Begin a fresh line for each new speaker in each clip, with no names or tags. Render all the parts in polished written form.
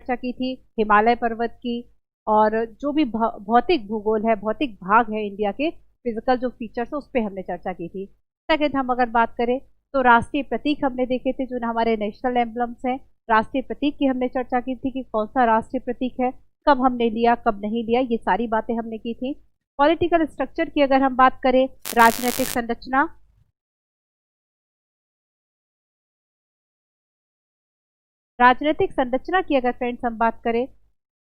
चर्चा की थी, हिमालय पर्वत की, और जो भी भौतिक भूगोल है, भौतिक भाग है इंडिया के, फिजिकल जो फीचर्स है उस पर हमने चर्चा की थी। सेकेंड हम अगर बात करें तो राष्ट्रीय प्रतीक हमने देखे थे, जो हमारे नेशनल एम्बलम्स हैं। राष्ट्रीय प्रतीक की हमने चर्चा की थी कि कौन सा राष्ट्रीय प्रतीक है, कब हमने लिया, कब नहीं लिया, ये सारी बातें हमने की थी। पॉलिटिकल स्ट्रक्चर की अगर हम बात करें, राजनीतिक संरचना, राजनीतिक संरचना की अगर फ्रेंड्स हम बात करें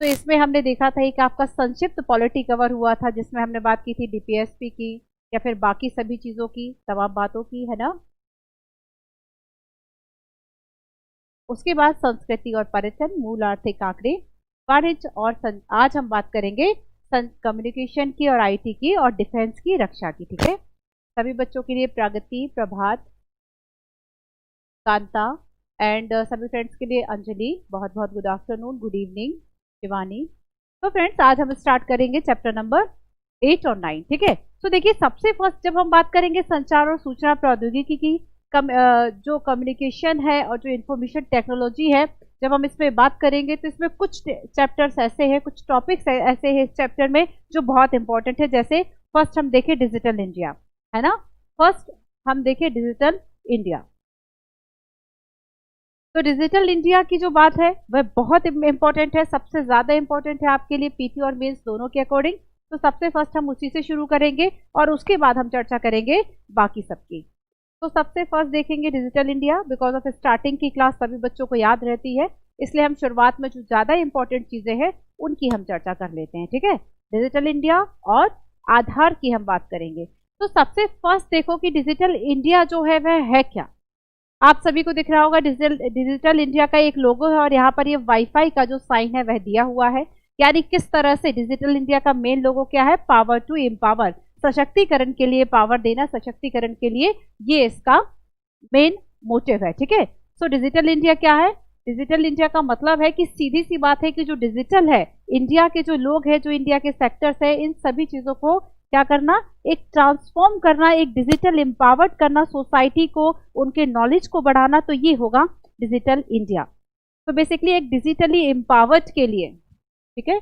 तो इसमें हमने देखा था एक आपका संक्षिप्त पॉलिटी कवर हुआ था, जिसमें हमने बात की थी डीपीएसपी की या फिर बाकी सभी चीजों की, तमाम बातों की, है ना। उसके बाद संस्कृति और पर्यटन, मूल आर्थिक आंकड़े, वाणिज्य और आज हम बात करेंगे कम्युनिकेशन की और आईटी की और डिफेंस की, रक्षा की। ठीक है, सभी बच्चों के लिए प्रगति, प्रभात, कांता एंड सभी फ्रेंड्स के लिए अंजलि, बहुत बहुत good afternoon, good evening Shivani. तो फ्रेंड्स आज हम स्टार्ट करेंगे चैप्टर नंबर 8 और 9। ठीक है, तो देखिए सबसे फर्स्ट जब हम बात करेंगे संचार और सूचना प्रौद्योगिकी की, जो कम्युनिकेशन है और जो इंफॉर्मेशन टेक्नोलॉजी है, जब हम इसमें बात करेंगे तो इसमें कुछ चैप्टर्स ऐसे हैं, कुछ टॉपिक्स ऐसे हैं इस चैप्टर में जो बहुत इंपॉर्टेंट है। जैसे फर्स्ट हम देखें डिजिटल इंडिया, है ना, फर्स्ट हम देखें डिजिटल इंडिया। तो डिजिटल इंडिया की जो बात है वह बहुत इंपॉर्टेंट है, सबसे ज्यादा इंपॉर्टेंट है आपके लिए पीटी और मेंस दोनों के अकॉर्डिंग। तो सबसे फर्स्ट हम उसी से शुरू करेंगे और उसके बाद हम चर्चा करेंगे बाकी सबकी। तो सबसे फर्स्ट देखेंगे digital India, because of starting की क्लास सभी बच्चों को याद रहती है, इसलिए हम शुरुआत में जो ज्यादा इंपॉर्टेंट चीजें हैं उनकी हम चर्चा कर लेते हैं। ठीक है, डिजिटल इंडिया और आधार की हम बात करेंगे। तो सबसे फर्स्ट देखो कि डिजिटल इंडिया जो है वह है क्या। आप सभी को दिख रहा होगा डिजिटल इंडिया का एक लोगो है और यहाँ पर ये वाईफाई का जो साइन है वह दिया हुआ है। यानी किस तरह से डिजिटल इंडिया का मेन लोगो क्या है, पावर टू एम्पावर, सशक्तिकरण के लिए पावर देना, सशक्तिकरण के लिए, ये इसका मेन मोटिव है। ठीक है, सो डिजिटल इंडिया क्या है, डिजिटल इंडिया का मतलब है कि सीधी सी बात है कि जो डिजिटल है, इंडिया के जो लोग हैं, जो इंडिया के सेक्टर्स है, इन सभी चीजों को क्या करना, एक ट्रांसफॉर्म करना, एक डिजिटल एम्पावर्ड करना सोसाइटी को, उनके नॉलेज को बढ़ाना, तो ये होगा डिजिटल इंडिया। तो बेसिकली एक डिजिटली एम्पावर्ड के लिए, ठीक है,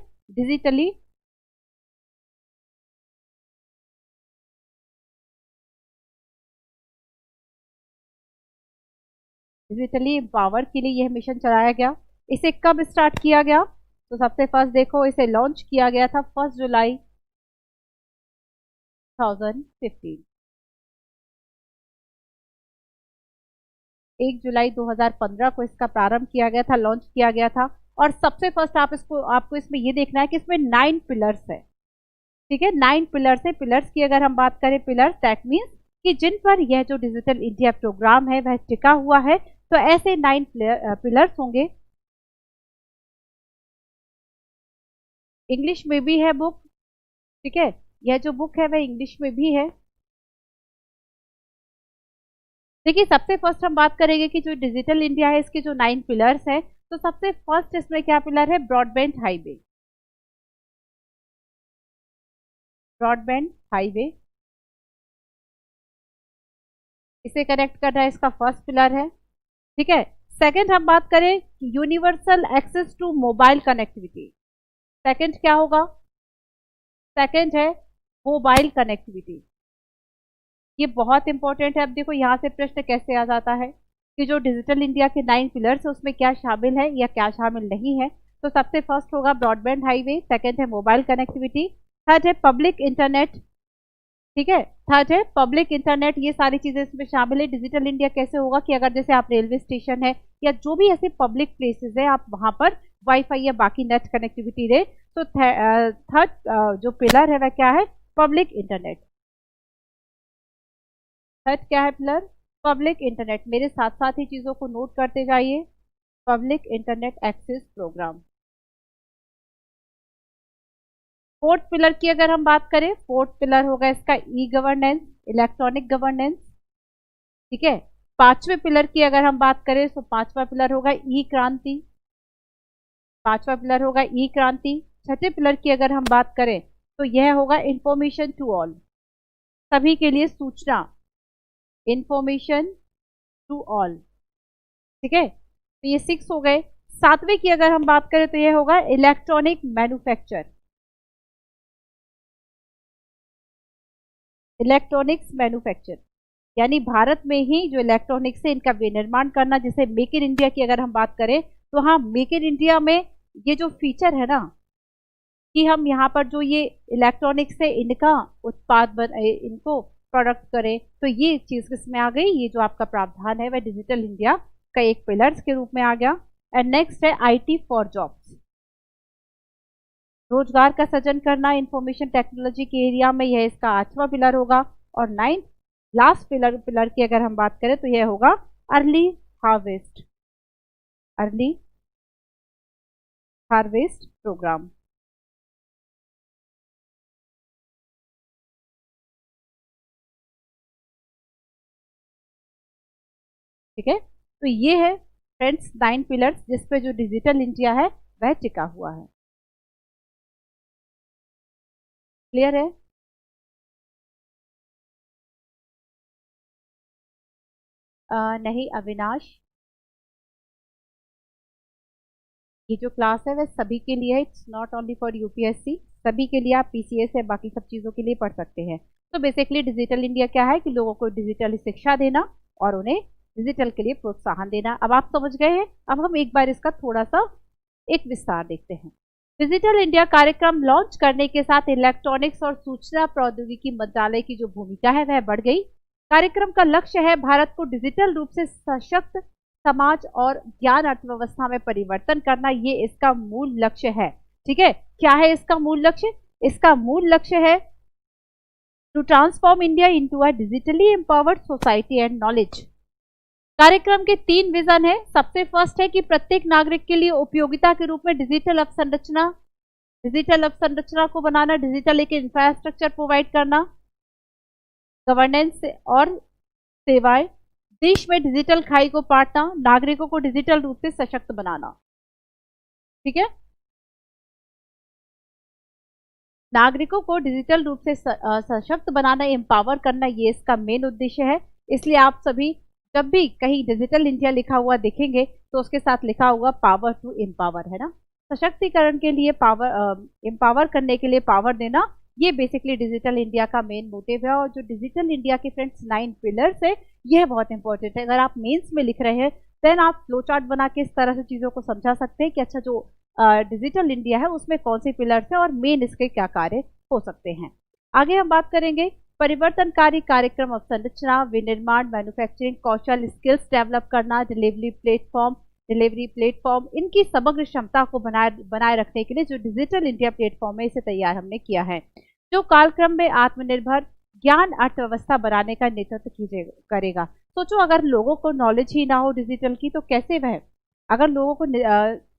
डिजिटली एम्पावर्ड के लिए यह मिशन चलाया गया। इसे कब स्टार्ट किया गया, तो सबसे फर्स्ट देखो इसे लॉन्च किया गया था 1 जुलाई 2015, 1 जुलाई 2015 को इसका प्रारंभ किया गया था, लॉन्च किया गया था। और सबसे फर्स्ट आपको इसमें ये देखना है कि इसमें 9 पिलर्स है। ठीक है, 9 पिलर्स है। पिलर्स की अगर हम बात करें, पिलर्स दैट मीन्स कि जिन पर यह जो डिजिटल इंडिया प्रोग्राम है वह टिका हुआ है। तो ऐसे 9 पिलर्स होंगे। इंग्लिश में भी है बुक, ठीक है, यह जो बुक है वह इंग्लिश में भी है। देखिए सबसे फर्स्ट हम बात करेंगे कि जो डिजिटल इंडिया है इसके जो 9 पिलर्स है, तो सबसे फर्स्ट इसमें क्या पिलर है, ब्रॉडबैंड हाईवे। ब्रॉडबैंड हाईवे इसे कनेक्ट करना है, इसका फर्स्ट पिलर है। ठीक है, सेकंड हम बात करें universal access to mobile connectivity. Second क्या होगा, सेकंड है मोबाइल कनेक्टिविटी। ये बहुत इंपॉर्टेंट है। अब देखो यहाँ से प्रश्न कैसे आ जाता है कि जो डिजिटल इंडिया के 9 पिलर्स है उसमें क्या शामिल है या क्या शामिल नहीं है। तो सबसे फर्स्ट होगा ब्रॉडबैंड हाईवे, सेकंड है मोबाइल कनेक्टिविटी, थर्ड है पब्लिक इंटरनेट। ठीक है, थर्ड है पब्लिक इंटरनेट, ये सारी चीजें इसमें शामिल है। डिजिटल इंडिया कैसे होगा कि अगर जैसे आप रेलवे स्टेशन है या जो भी ऐसे पब्लिक प्लेसेस है, आप वहां पर वाईफाई या बाकी नेट कनेक्टिविटी दे। तो थर्ड जो पिलर है वह क्या है, पब्लिक इंटरनेट। थर्ड क्या है पिलर, पब्लिक इंटरनेट। मेरे साथ साथ ही चीजों को नोट करते जाइए, public internet access program. Fourth pillar की अगर हम बात करें, फोर्थ पिलर होगा इसका ई गवर्नेंस, इलेक्ट्रॉनिक गवर्नेंस। ठीक है, पांचवें पिलर की अगर हम बात करें तो पांचवा पिलर होगा ई क्रांति। पांचवा पिलर होगा ई क्रांति। छठे पिलर की अगर हम बात करें तो यह होगा इंफॉर्मेशन टू ऑल, सभी के लिए सूचना, इंफॉर्मेशन टू ऑल। ठीक है, तो ये 6 हो गए। सातवें की अगर हम बात करें तो ये होगा इलेक्ट्रॉनिक मैन्युफैक्चर, इलेक्ट्रॉनिक्स मैन्युफैक्चर, यानी भारत में ही जो इलेक्ट्रॉनिक्स है इनका विनिर्माण करना, जैसे मेक इन इंडिया की अगर हम बात करें तो हाँ, मेक इन इंडिया में ये जो फीचर है ना कि हम यहाँ पर जो ये इलेक्ट्रॉनिक्स है इनका उत्पाद इनको प्रोडक्ट करें, तो ये चीज किसमें आ गई, ये जो आपका प्रावधान है वह डिजिटल इंडिया का एक पिलर्स के रूप में आ गया। एंड नेक्स्ट है आईटी फॉर जॉब्स, रोजगार का सृजन करना इंफॉर्मेशन टेक्नोलॉजी के एरिया में, यह इसका 8वां पिलर होगा। और 9th लास्ट पिलर की अगर हम बात करें तो यह होगा early harvest, early harvest program. ठीक है, तो ये है फ्रेंड्स 9 पिलर्स जिसपे जो डिजिटल इंडिया है वह टिका हुआ है। क्लियर है? नहीं अविनाश, ये जो क्लास है वह सभी के लिए है, it's not only for UPSC, सभी के लिए, आप पीसीएस है बाकी सब चीज़ों के लिए पढ़ सकते हैं। तो बेसिकली डिजिटल इंडिया क्या है कि लोगों को डिजिटल शिक्षा देना और उन्हें डिजिटल के लिए प्रोत्साहन देना। अब आप समझ गए हैं, अब हम एक बार इसका थोड़ा सा एक विस्तार देखते हैं। डिजिटल इंडिया कार्यक्रम लॉन्च करने के साथ इलेक्ट्रॉनिक्स और सूचना प्रौद्योगिकी मंत्रालय की जो भूमिका है वह बढ़ गई। कार्यक्रम का लक्ष्य है भारत को डिजिटल रूप से सशक्त समाज और ज्ञान अर्थव्यवस्था में परिवर्तन करना, ये इसका मूल लक्ष्य है। ठीक है, क्या है इसका मूल लक्ष्य? इसका मूल लक्ष्य है to transform India into a digitally empowered society and knowledge. कार्यक्रम के 3 विजन है। सबसे फर्स्ट है कि प्रत्येक नागरिक के लिए उपयोगिता के रूप में डिजिटल अवसंरचना को बनाना, डिजिटल एक इंफ्रास्ट्रक्चर प्रोवाइड करना, गवर्नेंस और सेवाएं, देश में डिजिटल खाई को पाटना, नागरिकों को डिजिटल रूप से सशक्त बनाना। ठीक है, नागरिकों को डिजिटल रूप से सशक्त बनाना, एम्पावर करना, ये इसका मेन उद्देश्य है। इसलिए आप सभी जब भी कहीं डिजिटल इंडिया लिखा हुआ देखेंगे तो उसके साथ लिखा हुआ पावर टू एम्पावर है ना, सशक्तिकरण के लिए पावर, एम्पावर करने के लिए पावर देना, ये बेसिकली डिजिटल इंडिया का मेन मोटिव है। और जो डिजिटल इंडिया के फ्रेंड्स 9 पिलर्स है यह बहुत इंपॉर्टेंट है। अगर आप मेंस में लिख रहे हैं देन आप फ्लो चार्ट बना के इस तरह से चीज़ों को समझा सकते हैं कि अच्छा जो डिजिटल इंडिया है उसमें कौन से पिलर्स है और मेन इसके क्या कार्य हो सकते हैं। आगे हम बात करेंगे परिवर्तनकारी कार्यक्रम अवसंरचना, विनिर्माण, मैन्युफैक्चरिंग, कौशल, स्किल्स डेवलप करना, डिलीवरी प्लेटफॉर्म, इनकी समग्र क्षमता को बनाए रखने के लिए जो डिजिटल इंडिया प्लेटफॉर्म है इसे तैयार हमने किया है, जो कालक्रम में आत्मनिर्भर ज्ञान अर्थव्यवस्था बनाने का नेतृत्व करेगा। सोचो अगर लोगों को नॉलेज ही ना हो डिजिटल की तो कैसे वह, अगर लोगों को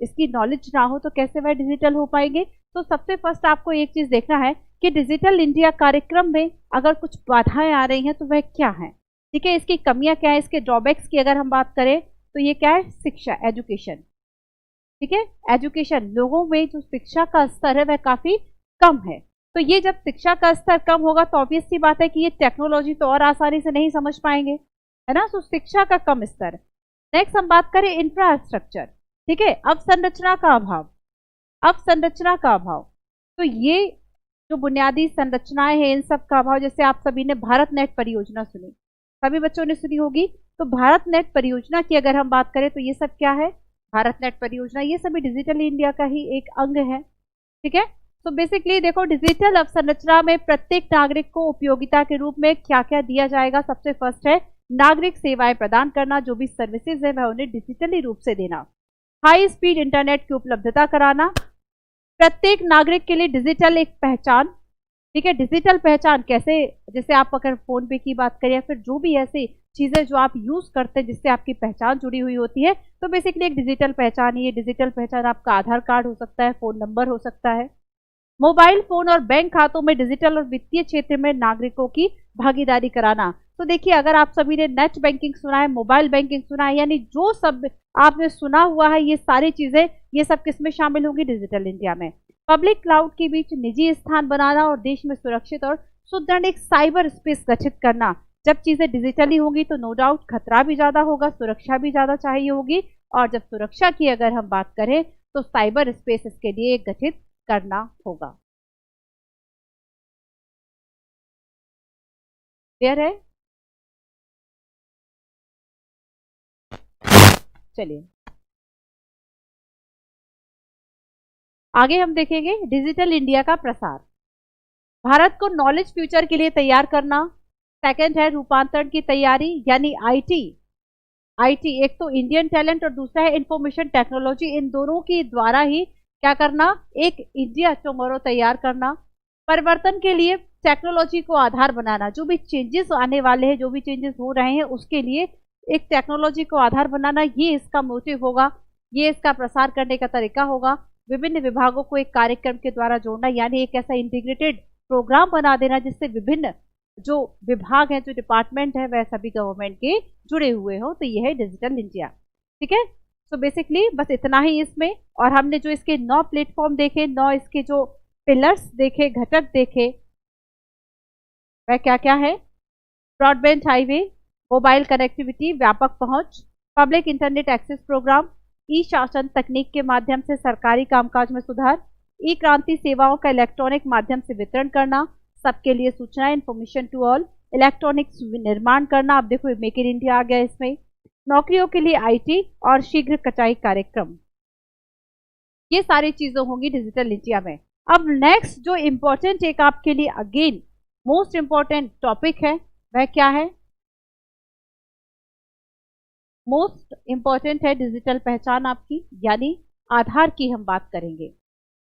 इसकी नॉलेज ना हो तो कैसे वह डिजिटल हो पाएंगे। तो सबसे फर्स्ट आपको एक चीज देखना है कि डिजिटल इंडिया कार्यक्रम में अगर कुछ बाधाएं आ रही हैं तो वह क्या है। ठीक है, इसकी कमियां क्या है, इसके ड्रॉबैक्स की अगर हम बात करें तो ये क्या है, शिक्षा, एजुकेशन। ठीक है, एजुकेशन, लोगों में जो शिक्षा का स्तर है वह काफी कम है। तो ये जब शिक्षा का स्तर कम होगा तो ऑब्वियस सी बात है कि ये टेक्नोलॉजी तो और आसानी से नहीं समझ पाएंगे, है ना। तो शिक्षा का कम स्तर। नेक्स्ट हम बात करें इंफ्रास्ट्रक्चर। ठीक है, अवसंरचना का अभाव, तो ये जो बुनियादी संरचनाएं हैं इन सब का अभाव, जैसे आप सभी ने भारत नेट परियोजना सुनी, सभी बच्चों ने सुनी होगी। तो भारत नेट परियोजना की अगर हम बात करें तो ये सब क्या है, भारत नेट परियोजना, ये सभी डिजिटल इंडिया का ही एक अंग है। ठीक है, तो बेसिकली देखो डिजिटल अवसंरचना में प्रत्येक नागरिक को उपयोगिता के रूप में क्या क्या दिया जाएगा। सबसे फर्स्ट है नागरिक सेवाएं प्रदान करना, जो भी सर्विसेज है वह उन्हें डिजिटली रूप से देना, हाई स्पीड इंटरनेट की उपलब्धता कराना, प्रत्येक नागरिक के लिए डिजिटल एक पहचान। ठीक है, डिजिटल पहचान कैसे, जैसे आप अगर फोन पे की बात करें या फिर जो भी ऐसी चीजें जो आप यूज करते हैं जिससे आपकी पहचान जुड़ी हुई होती है, तो बेसिकली एक डिजिटल पहचान, ये डिजिटल पहचान आपका आधार कार्ड हो सकता है, फोन नंबर हो सकता है। मोबाइल फोन और बैंक खातों में डिजिटल और वित्तीय क्षेत्र में नागरिकों की भागीदारी कराना। तो देखिए अगर आप सभी ने नेट बैंकिंग सुना है, मोबाइल बैंकिंग सुना है, यानी जो सब आपने सुना हुआ है ये सारी चीजें, ये सब किसमें शामिल होगी, डिजिटल इंडिया में। पब्लिक क्लाउड के बीच निजी स्थान बनाना और देश में सुरक्षित और सुदृढ़ एक साइबर स्पेस गठित करना। जब चीजें डिजिटली होंगी तो नो डाउट खतरा भी ज्यादा होगा, सुरक्षा भी ज्यादा चाहिए होगी, और जब सुरक्षा की अगर हम बात करें तो साइबर स्पेस इसके लिए गठित करना होगा। क्लियर है? चलिए आगे हम देखेंगे डिजिटल इंडिया का प्रसार। भारत को नॉलेज फ्यूचर के लिए तैयार करना। सेकंड है रूपांतरण की तैयारी, यानी आईटी। एक तो इंडियन टैलेंट और दूसरा है इंफॉर्मेशन टेक्नोलॉजी, इन दोनों के द्वारा ही क्या करना, एक इंडिया टुमारो तैयार करना। परिवर्तन के लिए टेक्नोलॉजी को आधार बनाना, जो भी चेंजेस आने वाले हैं, जो भी चेंजेस हो रहे हैं उसके लिए एक टेक्नोलॉजी को आधार बनाना, ये इसका मोटिव होगा, ये इसका प्रसार करने का तरीका होगा। विभिन्न विभागों को एक कार्यक्रम के द्वारा जोड़ना, यानी एक ऐसा इंटीग्रेटेड प्रोग्राम बना देना जिससे विभिन्न जो विभाग है, जो डिपार्टमेंट है, वह सभी गवर्नमेंट के जुड़े हुए हो। तो ये है डिजिटल इंडिया। ठीक है, सो बेसिकली बस इतना ही इसमें। और हमने जो इसके 9 प्लेटफॉर्म देखे, 9 इसके जो पिलर्स देखे, घटक देखे, वह क्या क्या है? ब्रॉडबैंड हाईवे, मोबाइल कनेक्टिविटी, व्यापक पहुंच, पब्लिक इंटरनेट एक्सेस प्रोग्राम, ई शासन तकनीक के माध्यम से सरकारी कामकाज में सुधार, ई क्रांति सेवाओं का इलेक्ट्रॉनिक माध्यम से वितरण करना, सबके लिए सूचना, इंफॉर्मेशन टू ऑल, इलेक्ट्रॉनिक्स निर्माण करना। अब देखो मेक इन इंडिया आ गया इसमें, नौकरियों के लिए आईटी और शीघ्र कटाई कार्यक्रम, ये सारी चीजें होंगी डिजिटल इंडिया में। अब नेक्स्ट जो इंपॉर्टेंट एक आपके लिए अगेन मोस्ट इंपॉर्टेंट टॉपिक है, वह क्या है? मोस्ट इंपॉर्टेंट है डिजिटल पहचान आपकी, यानी आधार की हम बात करेंगे।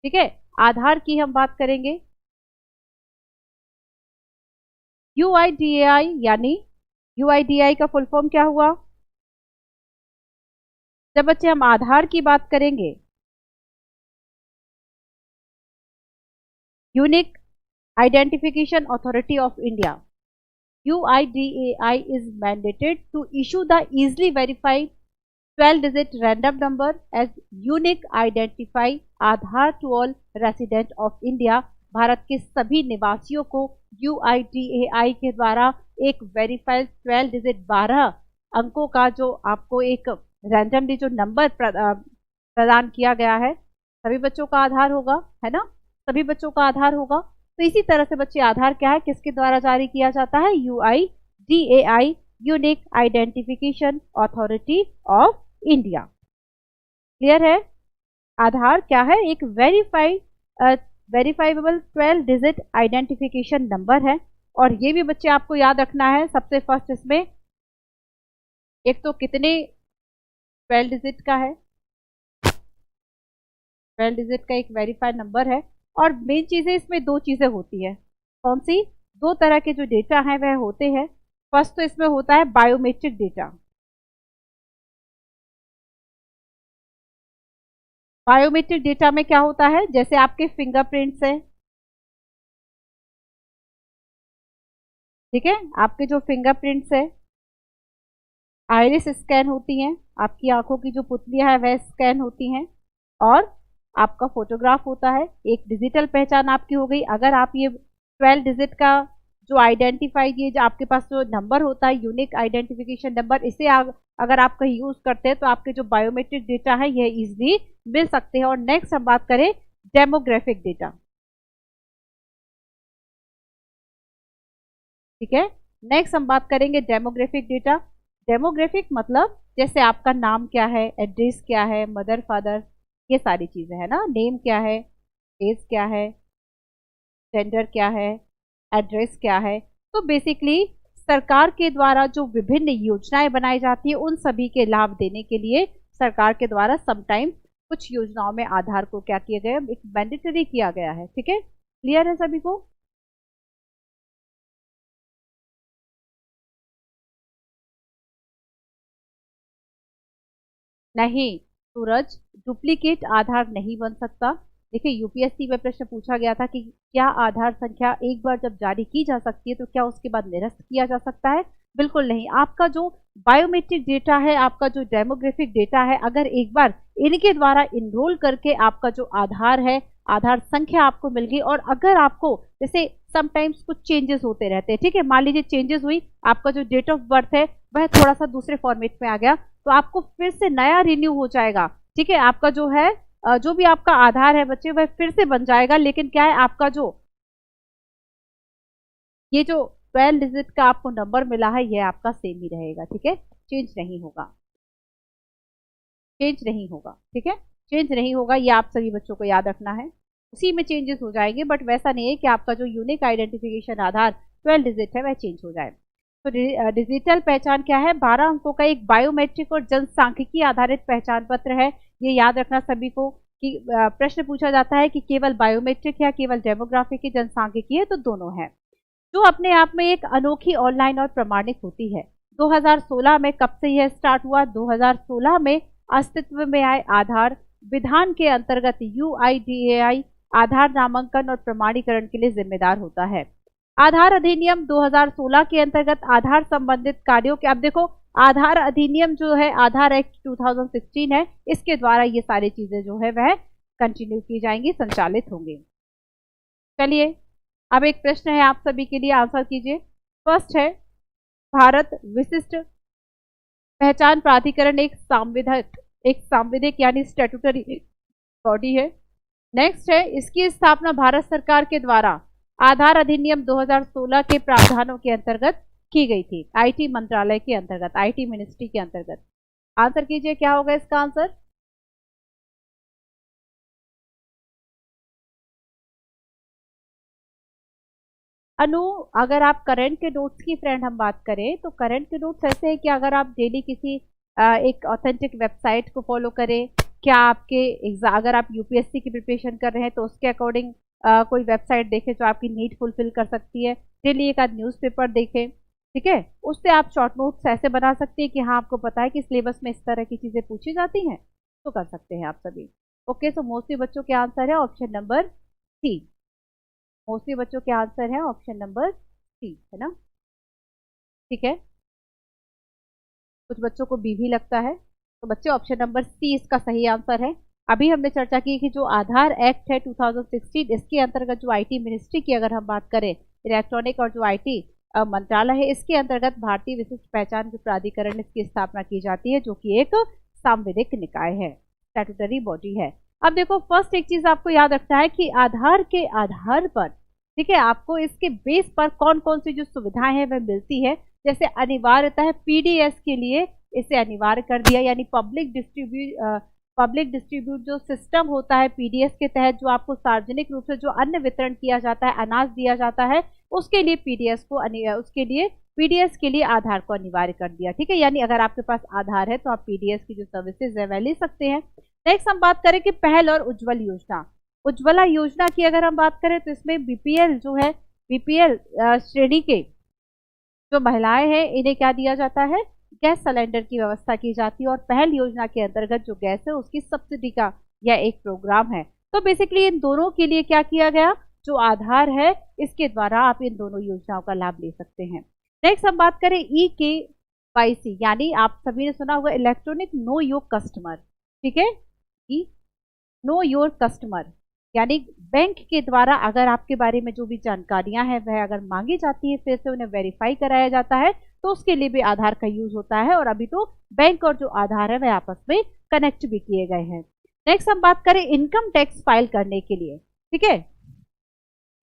ठीक है, आधार की हम बात करेंगे। UIDAI, यानी UIDAI का फुल फॉर्म क्या हुआ? जब बच्चे हम आधार की बात करेंगे, unique identification authority of India, UIDAI is mandated to issue the easily verified 12-digit random number as unique identify Aadhaar to all resident of India। Bharat के सभी निवासियों को UIDAI के द्वारा एक वेरीफाइड 12 डिजिट 12 अंकों का जो आपको एक रैंडमली जो नंबर प्रदान किया गया है, सभी बच्चों का आधार होगा, है ना? सभी बच्चों का आधार होगा। तो इसी तरह से बच्चे आधार क्या है, किसके द्वारा जारी किया जाता है? UIDAI, unique identification authority of India. Clear है? आधार क्या है? एक वेरीफाइबल 12 डिजिट आइडेंटिफिकेशन नंबर है। और ये भी बच्चे आपको याद रखना है, सबसे फर्स्ट इसमें एक तो कितने 12 डिजिट का है, 12 डिजिट का एक वेरीफाइड नंबर है। और मेन चीजें इसमें 2 चीजें होती है। कौन सी? 2 तरह के जो डेटा हैं वह होते हैं। फर्स्ट तो इसमें होता है बायोमेट्रिक डेटा। बायोमेट्रिक डेटा में क्या होता है? जैसे आपके फिंगरप्रिंट्स है, ठीक है, आपके जो फिंगरप्रिंट्स है, आइरिस स्कैन होती हैं, आपकी आंखों की जो पुतलियां है वह स्कैन होती हैं, और आपका फोटोग्राफ होता है। एक डिजिटल पहचान आपकी हो गई। अगर आप ये 12 डिजिट का जो आइडेंटिफाई, ये जो आपके पास जो नंबर होता है यूनिक आइडेंटिफिकेशन नंबर, इसे अगर आप कहीं यूज करते हैं तो आपके जो बायोमेट्रिक डेटा है यह इजीली मिल सकते हैं। और नेक्स्ट हम बात करें डेमोग्राफिक डेटा। ठीक है, नेक्स्ट हम बात करेंगे डेमोग्राफिक डेटा। डेमोग्राफिक मतलब जैसे आपका नाम क्या है, एड्रेस क्या है, मदर फादर, ये सारी चीजें है ना, नेम क्या है, एज क्या है, जेंडर क्या है, एड्रेस क्या है। तो बेसिकली सरकार के द्वारा जो विभिन्न योजनाएं बनाई जाती है उन सभी के लाभ देने के लिए सरकार के द्वारा समटाइम कुछ योजनाओं में आधार को क्या किया गया, एक मैंडेटरी किया गया है। ठीक है, क्लियर है सभी को? नहीं सूरज, डुप्लीकेट आधार नहीं बन सकता। देखिए यूपीएससी में प्रश्न पूछा गया था कि क्या आधार संख्या एक बार जब जारी की जा सकती है तो क्या उसके बाद निरस्त किया जा सकता है? बिल्कुल नहीं। आपका जो बायोमेट्रिक डेटा है, आपका जो डेमोग्राफिक डेटा है, अगर एक बार इनके द्वारा इनरोल करके आपका जो आधार है, आधार संख्या आपको मिल गई, और अगर आपको जैसे समटाइम्स कुछ चेंजेस होते रहते हैं, ठीक है, मान लीजिए चेंजेस हुई, आपका जो डेट ऑफ बर्थ है वह थोड़ा सा दूसरे फॉर्मेट में आ गया, तो आपको फिर से नया रिन्यू हो जाएगा। ठीक है, आपका जो है जो भी आपका आधार है बच्चे वह फिर से बन जाएगा, लेकिन क्या है आपका जो ये जो 12 डिजिट का आपको नंबर मिला है ये आपका सेम ही रहेगा। ठीक है, चेंज नहीं होगा, चेंज नहीं होगा। ठीक है, चेंज नहीं होगा, ये आप सभी बच्चों को याद रखना है। उसी में चेंजेस हो जाएंगे, बट वैसा नहीं है कि आपका जो यूनिक आइडेंटिफिकेशन आधार 12 डिजिट है वह चेंज हो जाए। तो डिजिटल पहचान क्या है? 12 अंकों का एक बायोमेट्रिक और जनसांख्यिकी आधारित पहचान पत्र है। ये याद रखना सभी को कि प्रश्न पूछा जाता है कि केवल बायोमेट्रिक या केवल डेमोग्राफिक की जनसांख्यिकी है, तो दोनों है, जो अपने आप में एक अनोखी ऑनलाइन और प्रमाणित होती है। 2016 में कब से यह स्टार्ट हुआ? 2016 में अस्तित्व में आए आधार विधान के अंतर्गत UIDAI आधार नामांकन और प्रमाणीकरण के लिए जिम्मेदार होता है। आधार अधिनियम 2016 के अंतर्गत आधार संबंधित कार्यों के, अब देखो आधार अधिनियम जो है आधार एक्ट 2016 है, इसके द्वारा ये सारी चीजें जो है वह कंटिन्यू की जाएंगी, संचालित होंगी। चलिए अब एक प्रश्न है आप सभी के लिए, आंसर कीजिए। फर्स्ट है, भारत विशिष्ट पहचान प्राधिकरण एक सांविधिक यानी स्टैट्यूटरी बॉडी है। नेक्स्ट है, इसकी स्थापना भारत सरकार के द्वारा आधार अधिनियम 2016 के प्रावधानों के अंतर्गत की गई थी, IT मंत्रालय के अंतर्गत, IT मिनिस्ट्री के अंतर्गत। आंसर कीजिए, क्या होगा इसका आंसर? अनु, अगर आप करंट के नोट्स की फ्रेंड हम बात करें तो करंट के नोट्स ऐसे है कि अगर आप डेली किसी एक ऑथेंटिक वेबसाइट को फॉलो करें, क्या आपके अगर आप UPSC की प्रिपरेशन कर रहे हैं तो उसके अकॉर्डिंग कोई वेबसाइट देखें जो आपकी नीड फुलफिल कर सकती है, डेली एक आध न्यूज़पेपर देखें, ठीक है, उससे आप शॉर्ट नोट्स ऐसे बना सकते हैं कि हाँ आपको पता है कि सिलेबस में इस तरह की चीज़ें पूछी जाती हैं, तो कर सकते हैं आप सभी। ओके, सो मोस्टली बच्चों के आंसर है ऑप्शन नंबर सी। मोस्टली बच्चों के आंसर है ऑप्शन नंबर सी, है ना? ठीक है, कुछ बच्चों को बी भी लगता है, तो बच्चे ऑप्शन नंबर सी इसका सही आंसर है। अभी हमने चर्चा की कि जो आधार एक्ट है 2016, इसके अंतर्गत जो IT मिनिस्ट्री की अगर हम बात करें, इलेक्ट्रॉनिक और जो IT मंत्रालय है, इसके अंतर्गत भारतीय विशिष्ट पहचान के प्राधिकरण इसकी स्थापना की जाती है, जो कि एक सांविधिक निकाय है, स्टैट्यूटरी बॉडी है। अब देखो, फर्स्ट एक चीज आपको याद रखना है कि आधार के आधार पर, ठीक है, आपको इसके बेस पर कौन कौन सी जो सुविधाएं हैं वह मिलती है। जैसे अनिवार्यता है, PDS के लिए इसे अनिवार्य कर दिया, यानी पब्लिक डिस्ट्रीब्यूट जो सिस्टम होता है PDS के तहत, जो आपको सार्वजनिक रूप से जो अन्न वितरण किया जाता है, अनाज दिया जाता है, उसके लिए PDS के लिए आधार को अनिवार्य कर दिया। ठीक है, यानी अगर आपके पास आधार है तो आप PDS की जो सर्विसेज है वह ले सकते हैं। नेक्स्ट हम बात करें कि पहल और उज्ज्वल योजना। उज्ज्वला योजना की अगर हम बात करें तो इसमें BPL जो है, BPL श्रेणी के जो महिलाएं हैं इन्हें क्या दिया जाता है? गैस सिलेंडर की व्यवस्था की जाती है, और पहल योजना के अंतर्गत जो गैस है उसकी सब्सिडी का यह एक प्रोग्राम है। तो बेसिकली इन दोनों के लिए क्या किया गया? जो आधार है इसके द्वारा आप इन दोनों योजनाओं का लाभ ले सकते हैं। नेक्स्ट हम बात करें EKYC, यानी आप सभी ने सुना होगा इलेक्ट्रॉनिक नो योर कस्टमर। ठीक है, नो योर कस्टमर, यानी बैंक के द्वारा अगर आपके बारे में जो भी जानकारियां हैं वह अगर मांगी जाती है, फिर से उन्हें वेरीफाई कराया जाता है, तो उसके लिए भी आधार का यूज होता है। और अभी तो बैंक और जो आधार है वह आपस में कनेक्ट भी किए गए हैं। नेक्स्ट हम बात करें इनकम टैक्स फाइल करने के लिए। ठीक है,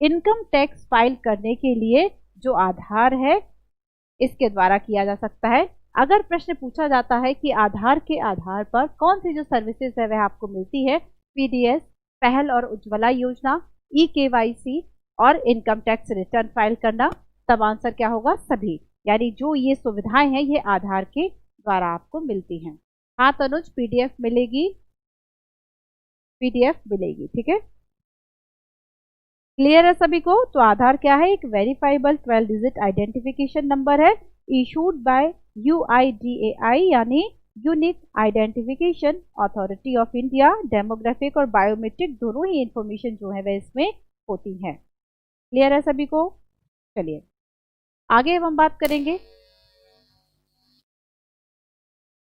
इनकम टैक्स फाइल करने के लिए जो आधार है इसके द्वारा किया जा सकता है। अगर प्रश्न पूछा जाता है कि आधार के आधार पर कौन सी जो सर्विसेज है वह आपको मिलती है, PDS, पहल और उज्ज्वला योजना, EKYC और इनकम टैक्स रिटर्न फाइल करना, तब आंसर क्या होगा? सभी, यानी जो ये सुविधाएं हैं ये आधार के द्वारा आपको मिलती हैं। हाँ तनुज, PDF मिलेगी, PDF मिलेगी। ठीक है, क्लियर है सभी को? तो आधार क्या है? एक वेरीफाइबल 12 डिजिट आइडेंटिफिकेशन नंबर है, इशूड बाय UIDAI यानी unique identification authority of India. Demographic और बायोमेट्रिक दोनों ही इंफॉर्मेशन जो है वह इसमें होती है। क्लियर है सभी को? चलिए आगे हम बात करेंगे